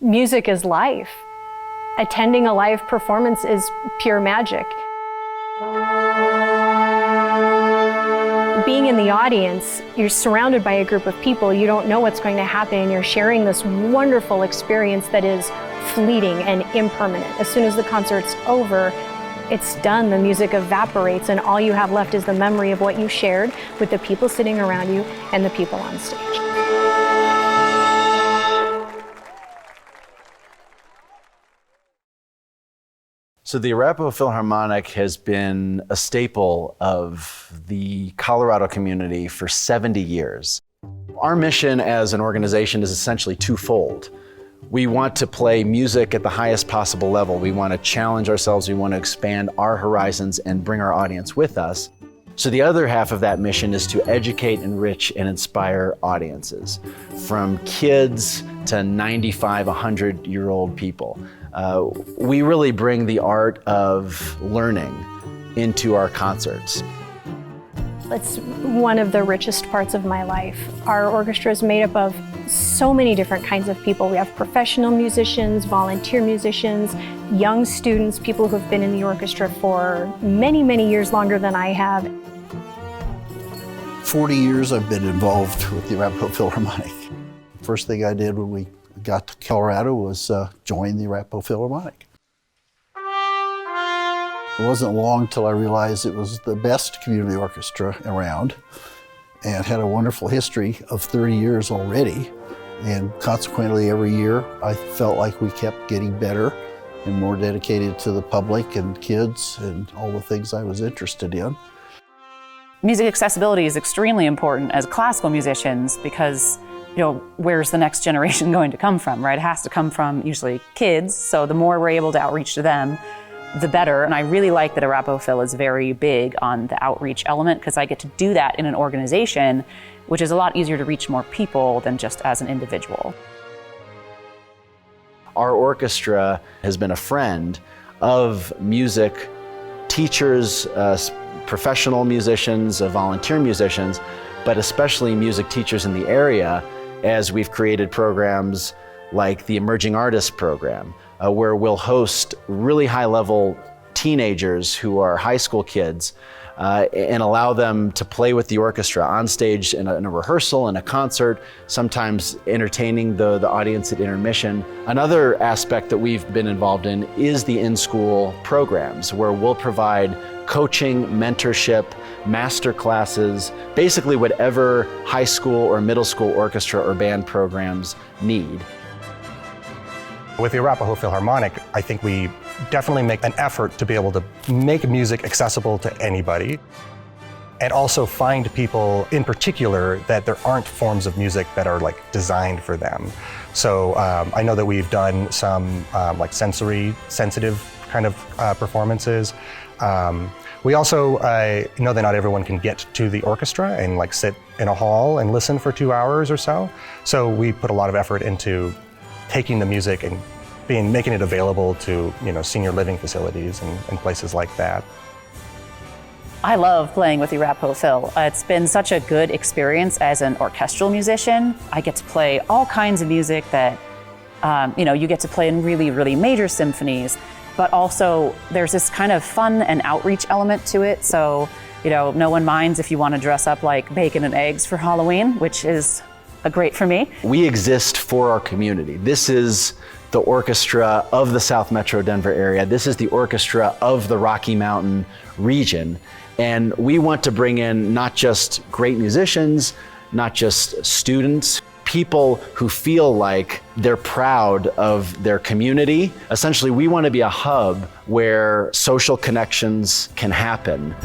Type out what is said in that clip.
Music is life. Attending a live performance is pure magic. Being in the audience, you're surrounded by a group of people. You don't know what's going to happen, and you're sharing this wonderful experience that is fleeting and impermanent. As soon as the concert's over, it's done, the music evaporates, and all you have left is the memory of what you shared with the people sitting around you and the people on stage. So the Arapahoe Philharmonic has been a staple of the Colorado community for 70 years. Our mission as an organization is essentially twofold. We want to play music at the highest possible level. We want to challenge ourselves. We want to expand our horizons and bring our audience with us. So the other half of that mission is to educate, enrich, and inspire audiences, from kids to 95, 100-year-old people. We really bring the art of learning into our concerts. It's one of the richest parts of my life. Our orchestra is made up of so many different kinds of people. We have professional musicians, volunteer musicians, young students, people who've been in the orchestra for many, many years, longer than I have. 40 years I've been involved with the Arapahoe Philharmonic. First thing I did when we got to Colorado was join the Arapahoe Philharmonic. It wasn't long till I realized it was the best community orchestra around and had a wonderful history of 30 years already. And consequently, every year I felt like we kept getting better and more dedicated to the public and kids and all the things I was interested in. Music accessibility is extremely important as classical musicians because, you know, where's the next generation going to come from, right? It has to come from usually kids, so the more we're able to outreach to them, the better. And I really like that Arapahoe Phil is very big on the outreach element because I get to do that in an organization, which is a lot easier to reach more people than just as an individual. Our orchestra has been a friend of music teachers, professional musicians, volunteer musicians, but especially music teachers in the area, as we've created programs like the Emerging Artists Program, where we'll host really high-level teenagers who are high school kids and allow them to play with the orchestra on stage in a rehearsal, in a concert, sometimes entertaining the audience at intermission. Another aspect that we've been involved in is the in-school programs, where we'll provide coaching, mentorship, master classes, basically whatever high school or middle school orchestra or band programs need. With the Arapahoe Philharmonic, I think we definitely make an effort to be able to make music accessible to anybody, and also find people in particular that there aren't forms of music that are like designed for them. So I know that we've done some like sensory sensitive kind of performances. We also know that not everyone can get to the orchestra and like sit in a hall and listen for 2 hours or so. So we put a lot of effort into taking the music and making it available to, you know, senior living facilities and places like that. I love playing with the Arapahoe Phil. It's been such a good experience as an orchestral musician. I get to play all kinds of music that, you know, you get to play in really, really major symphonies, but also there's this kind of fun and outreach element to it. So, you know, no one minds if you want to dress up like bacon and eggs for Halloween, which is great for me. We exist for our community. This is the orchestra of the South Metro Denver area. This is the orchestra of the Rocky Mountain region. And we want to bring in not just great musicians, not just students, people who feel like they're proud of their community. Essentially, we want to be a hub where social connections can happen.